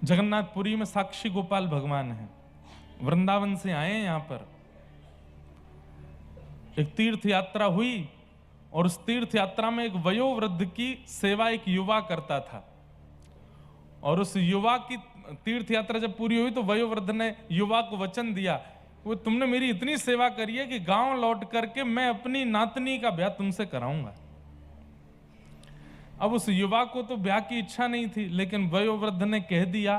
जगन्नाथपुरी में साक्षी गोपाल भगवान है, वृंदावन से आए हैं यहाँ पर। एक तीर्थ यात्रा हुई और उस तीर्थ यात्रा में एक वयोवृद्ध की सेवा एक युवा करता था, और उस युवा की तीर्थ यात्रा जब पूरी हुई तो वयोवृद्ध ने युवा को वचन दिया, वो तुमने मेरी इतनी सेवा करी है कि गांव लौट करके मैं अपनी नातनी का ब्याह तुमसे कराऊंगा। अब उस युवा को तो ब्याह की इच्छा नहीं थी, लेकिन वयोवृद्ध ने कह दिया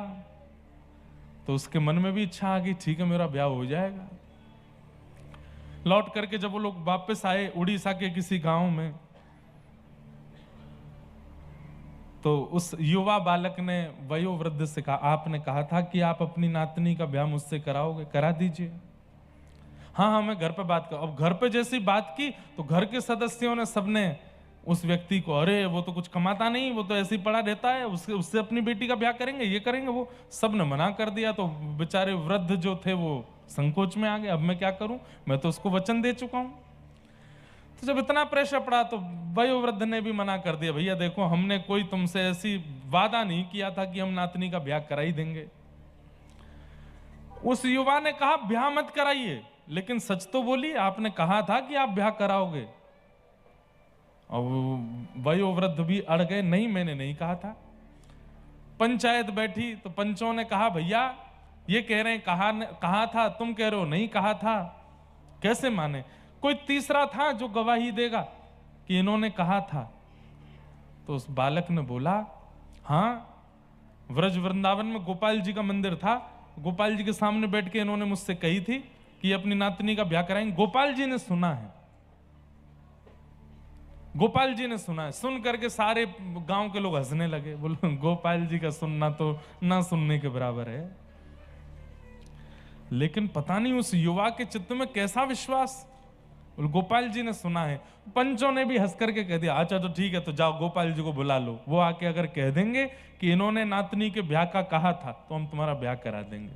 तो उसके मन में भी इच्छा आ गई, ठीक है मेरा ब्याह हो जाएगा। लौट करके जब वो लोग वापस आए उड़ीसा के किसी गांव में, तो उस युवा बालक ने वयोवृद्ध से कहा, आपने कहा था कि आप अपनी नातनी का ब्याह मुझसे कराओगे, करा दीजिए। हाँ हाँ मैं घर पे बात कर। अब घर पे जैसी बात की तो घर के सदस्यों ने सबने उस व्यक्ति को, अरे वो तो कुछ कमाता नहीं, वो तो ऐसे ही पड़ा रहता है, उससे अपनी बेटी का ब्याह करेंगे, ये करेंगे, वो सब ने मना कर दिया। तो बेचारे वृद्ध जो थे वो संकोच में आ गए, अब मैं क्या करूं, मैं तो उसको वचन दे चुका हूं। तो जब इतना प्रेशर पड़ा तो वयोवृद्ध ने भी मना कर दिया, भैया देखो हमने कोई तुमसे ऐसी वादा नहीं किया था कि हम नातनी का ब्याह करा ही देंगे। उस युवा ने कहा ब्याह मत कराइए, लेकिन सच तो बोलिए, आपने कहा था कि आप ब्याह कराओगे। और वयोवृद्ध भी अड़ गए, नहीं मैंने नहीं कहा था। पंचायत बैठी तो पंचों ने कहा भैया ये कह रहे हैं कहा था, तुम कह रहे हो नहीं कहा था, कैसे माने? कोई तीसरा था जो गवाही देगा कि इन्होंने कहा था? तो उस बालक ने बोला, हाँ व्रज वृंदावन में गोपाल जी का मंदिर था, गोपाल जी के सामने बैठ के इन्होंने मुझसे कही थी कि अपनी नातनी का ब्याह कराएंगे। गोपाल जी ने सुना है, गोपाल जी ने सुना है। सुन करके सारे गांव के लोग हंसने लगे, बोलो गोपाल जी का सुनना तो ना सुनने के बराबर है। लेकिन पता नहीं उस युवा के चित्त में कैसा विश्वास, गोपाल जी ने सुना है। पंचों ने भी हंस करके कह दिया, अच्छा तो ठीक है, तो जाओ गोपाल जी को बुला लो, वो आके अगर कह देंगे कि इन्होंने नातनी के ब्याह का कहा था तो हम तुम्हारा ब्याह करा देंगे।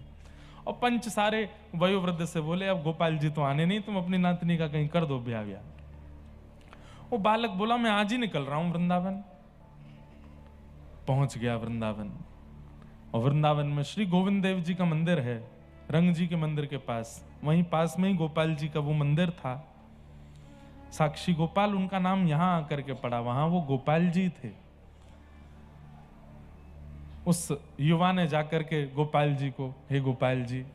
और पंच सारे वयोवृद्ध से बोले, अब गोपाल जी तो आने नहीं, तुम अपनी नातनी का कहीं कर दो ब्याह। वो बालक बोला, मैं आज ही निकल रहा हूं वृंदावन। पहुंच गया वृंदावन, और वृंदावन में श्री गोविंद देव जी का मंदिर है, रंग जी के मंदिर के पास, वहीं पास में ही गोपाल जी का वो मंदिर था। साक्षी गोपाल उनका नाम यहां आकर के पड़ा, वहां वो गोपाल जी थे। उस युवा ने जाकर के गोपाल जी को, हे गोपाल जी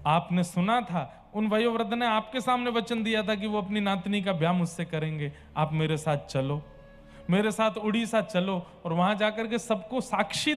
आपने सुना था, उन वयोवृद्ध ने आपके सामने वचन दिया था कि वो अपनी नातनी का ब्याह मुझसे करेंगे, आप मेरे साथ चलो, मेरे साथ उड़ीसा चलो, और वहां जाकर के सबको साक्षी